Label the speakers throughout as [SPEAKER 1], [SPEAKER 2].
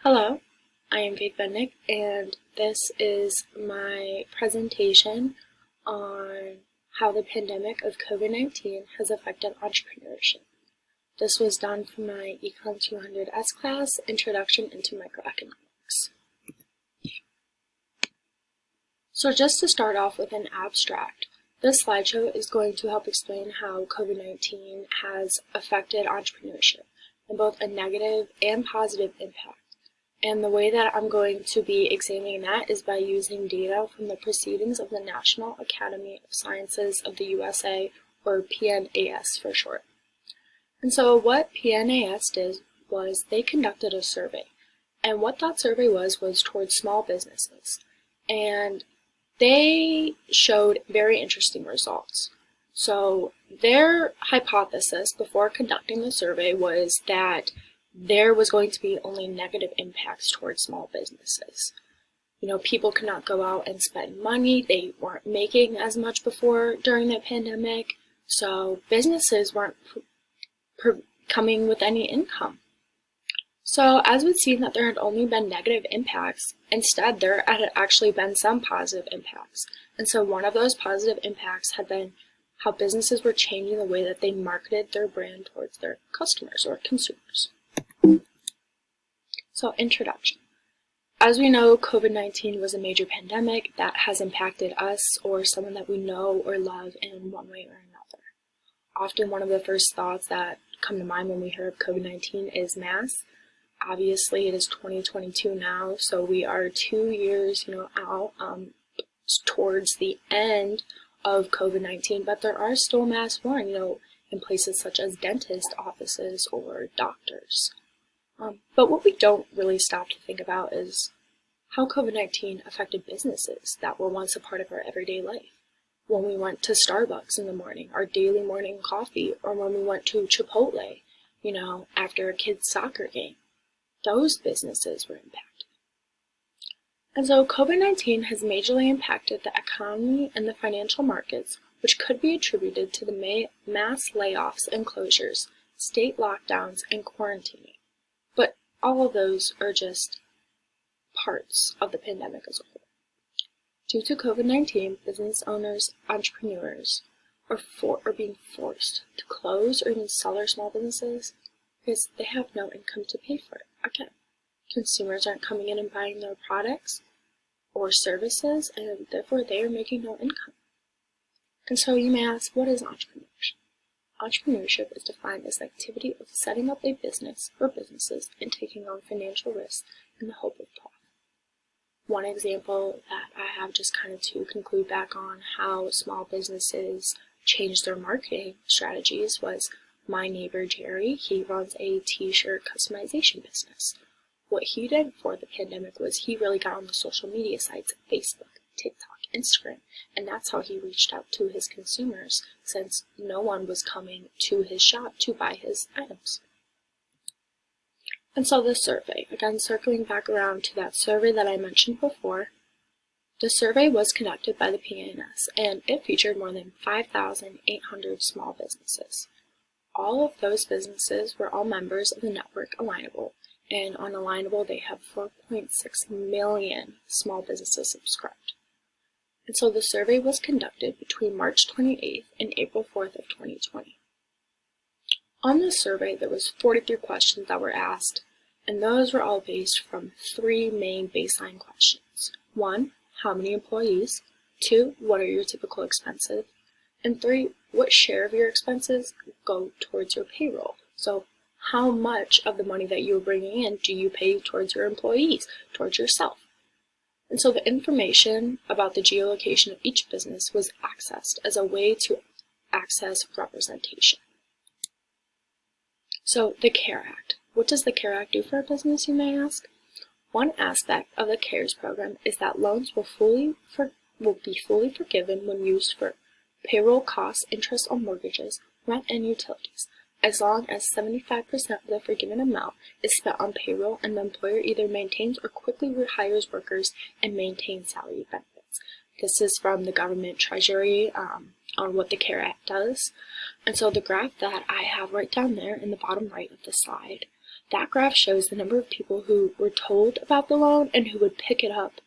[SPEAKER 1] Hello, I am Faith Bendick, and this is my presentation on how the pandemic of COVID-19 has affected entrepreneurship. This was done for my Econ 200S class, Introduction into Microeconomics. So just to start off with an abstract, this slideshow is going to help explain how COVID-19 has affected entrepreneurship in both a negative and positive impact. And the way that I'm going to be examining that is by using data from the Proceedings of the National Academy of Sciences of the USA, or PNAS for short. And so what PNAS did was they conducted a survey. And what that survey was towards small businesses. And they showed very interesting results. So their hypothesis before conducting the survey was that there was going to be only negative impacts towards small businesses. People could not go out and spend money. They weren't making as much before during the pandemic, so businesses weren't coming with any income. So as we've seen that there had only been negative impacts, instead there had actually been some positive impacts. And so one of those positive impacts had been how businesses were changing the way that they marketed their brand towards their customers or consumers. So, introduction. As we know, COVID-19 was a major pandemic that has impacted us or someone that we know or love in one way or another. Often one of the first thoughts that come to mind when we hear of COVID-19 is masks. Obviously, it is 2022 now, so we are 2 years, out towards the end of COVID-19, but there are still masks worn, in places such as dentist offices or doctors. But what we don't really stop to think about is how COVID-19 affected businesses that were once a part of our everyday life. When we went to Starbucks in the morning, our daily morning coffee, or when we went to Chipotle, after a kid's soccer game, those businesses were impacted. And so COVID-19 has majorly impacted the economy and the financial markets, which could be attributed to the mass layoffs and closures, state lockdowns, and quarantining. But all of those are just parts of the pandemic as a whole. Due to COVID-19, business owners, entrepreneurs are being forced to close or even sell their small businesses because they have no income to pay for it. Again, consumers aren't coming in and buying their products or services, and therefore they are making no income. And so you may ask, what is entrepreneurship? Entrepreneurship is defined as the activity of setting up a business or businesses and taking on financial risks in the hope of profit. One example that I have just kind of to conclude back on how small businesses changed their marketing strategies was my neighbor Jerry. He runs a t-shirt customization business. What he did for the pandemic was he really got on the social media sites, Facebook, TikTok, Instagram, and that's how he reached out to his consumers since no one was coming to his shop to buy his items. And so the survey, again circling back around to that survey that I mentioned before, the survey was conducted by the PNAS and it featured more than 5,800 small businesses. All of those businesses were all members of the network Alignable, and on Alignable they have 4.6 million small businesses subscribed. And so the survey was conducted between March 28th and April 4th of 2020. On this survey, there was 43 questions that were asked, and those were all based from 3 main baseline questions. 1, how many employees? 2, what are your typical expenses? And 3, what share of your expenses go towards your payroll? So how much of the money that you're bringing in do you pay towards your employees, towards yourself? And so the information about the geolocation of each business was accessed as a way to access representation. So the CARE Act. What does the CARE Act do for a business, you may ask? One aspect of the CARES program is that loans will be fully forgiven when used for payroll costs, interest on mortgages, rent, and utilities, as long as 75% of the forgiven amount is spent on payroll and the employer either maintains or quickly rehires workers and maintains salary benefits. This is from the government treasury on what the CARE Act does. And so the graph that I have right down there in the bottom right of the slide that graph shows the number of people who were told about the loan and who would pick it up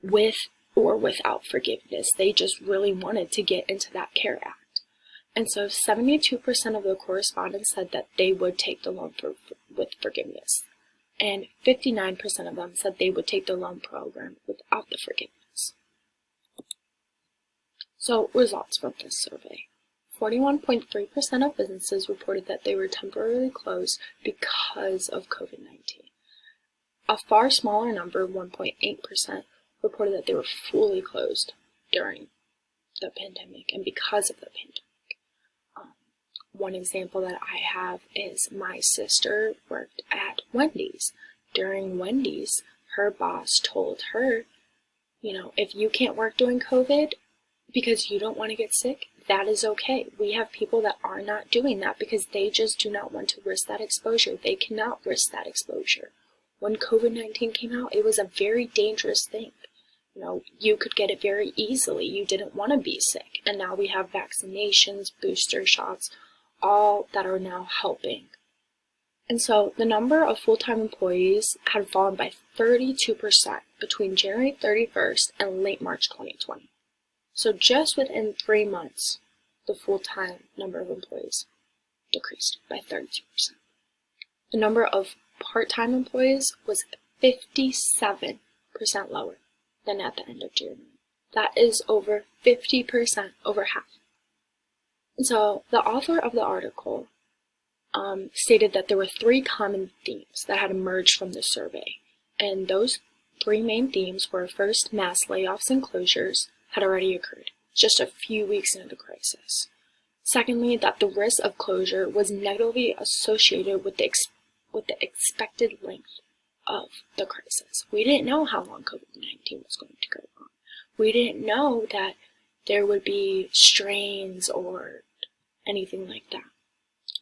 [SPEAKER 1] with or without forgiveness. They just really wanted to get into that CARE Act. And so 72% of the correspondents said that they would take the loan with forgiveness. And 59% of them said they would take the loan program without the forgiveness. So, results from this survey. 41.3% of businesses reported that they were temporarily closed because of COVID-19. A far smaller number, 1.8%, reported that they were fully closed during the pandemic and because of the pandemic. One example that I have is my sister worked at Wendy's. During Wendy's, her boss told her, if you can't work during COVID because you don't want to get sick, that is okay. We have people that are not doing that because they just do not want to risk that exposure. They cannot risk that exposure. When COVID-19 came out, it was a very dangerous thing. You could get it very easily. You didn't want to be sick. And now we have vaccinations, booster shots, all that are now helping. And so the number of full-time employees had fallen by 32% between January 31st and late March 2020. So just within 3 months, the full-time number of employees decreased by 32%. The number of part-time employees was 57% lower than at the end of January. That is over 50%, over half. And so the author of the article stated that there were 3 common themes that had emerged from the survey. And those 3 main themes were, first, mass layoffs and closures had already occurred just a few weeks into the crisis. Secondly, that the risk of closure was negatively associated with the expected length of the crisis. We didn't know how long COVID-19 was going to go on. We didn't know that there would be strains or anything like that.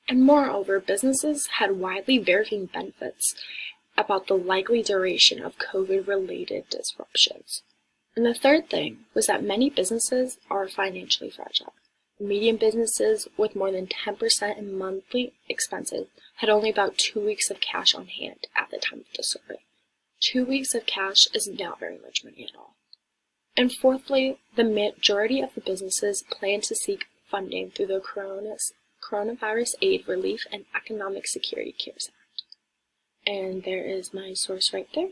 [SPEAKER 1] And moreover, businesses had widely varying benefits about the likely duration of COVID-related disruptions. And the third thing was that many businesses are financially fragile. Medium businesses with more than 10% in monthly expenses had only about 2 weeks of cash on hand at the time of the survey. 2 weeks of cash is not very much money at all. And fourthly, the majority of the businesses plan to seek funding through the Coronavirus Aid, Relief, and Economic Security CARES Act. And there is my source right there.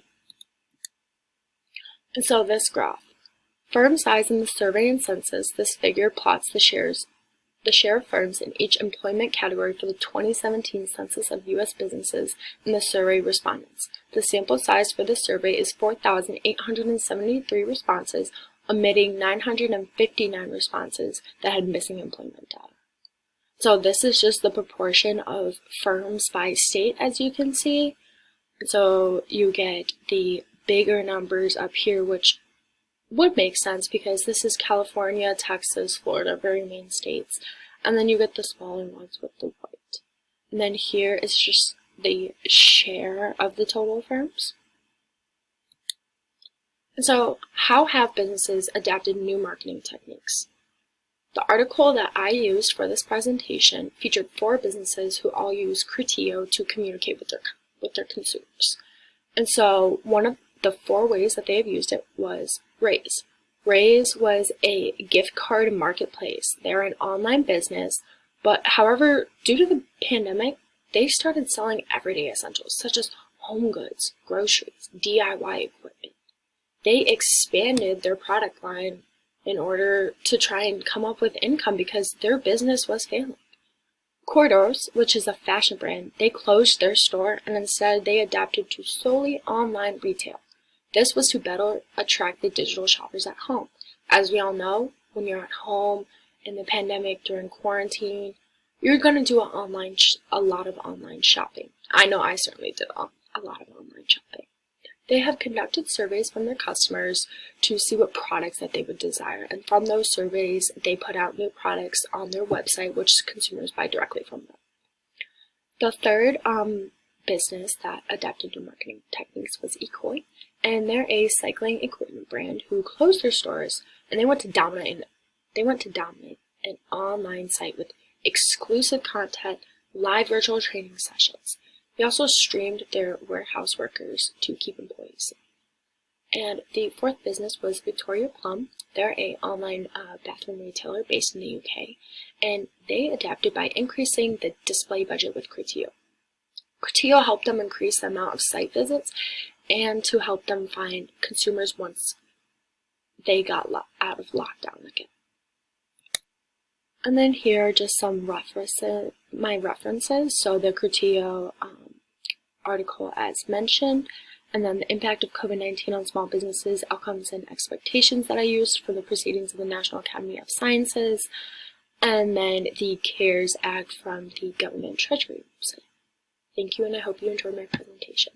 [SPEAKER 1] And so this graph, firm size in the survey and census, this figure plots the share of firms in each employment category for the 2017 census of U.S. businesses and the survey respondents. The sample size for the survey is 4,873 responses, omitting 959 responses that had missing employment data. So this is just the proportion of firms by state, as you can see. So you get the bigger numbers up here, which would make sense because this is California, Texas, Florida, very main states. And then you get the smaller ones with the white. And then here is just the share of the total firms. And so how have businesses adapted new marketing techniques? The article that I used for this presentation featured 4 businesses who all use Criteo to communicate with their consumers. And so one of the 4 ways that they have used it was Raise. Raise was a gift card marketplace. They're an online business, but however, due to the pandemic, they started selling everyday essentials such as home goods, groceries, DIY equipment. They expanded their product line in order to try and come up with income because their business was failing. Corridors, which is a fashion brand, they closed their store and instead they adapted to solely online retail. This was to better attract the digital shoppers at home. As we all know, when you're at home in the pandemic during quarantine, you're going to do a lot of online shopping. I know I certainly did a lot of online shopping. They have conducted surveys from their customers to see what products that they would desire. And from those surveys, they put out new products on their website, which consumers buy directly from them. The third business that adapted new marketing techniques was Ekoi. And they're a cycling equipment brand who closed their stores and they went to dominate an online site with exclusive content, live virtual training sessions. They also streamed their warehouse workers to keep employees safe. And the fourth business was Victoria Plum. They're a online bathroom retailer based in the UK, and they adapted by increasing the display budget with Criteo. Criteo helped them increase the amount of site visits and to help them find consumers once they got out of lockdown again. And then here are just some references, my references. So the Criteo article as mentioned, and then the impact of COVID-19 on small businesses, outcomes and expectations that I used for the proceedings of the National Academy of Sciences, and then the CARES Act from the Government Treasury website. Thank you, and I hope you enjoyed my presentation.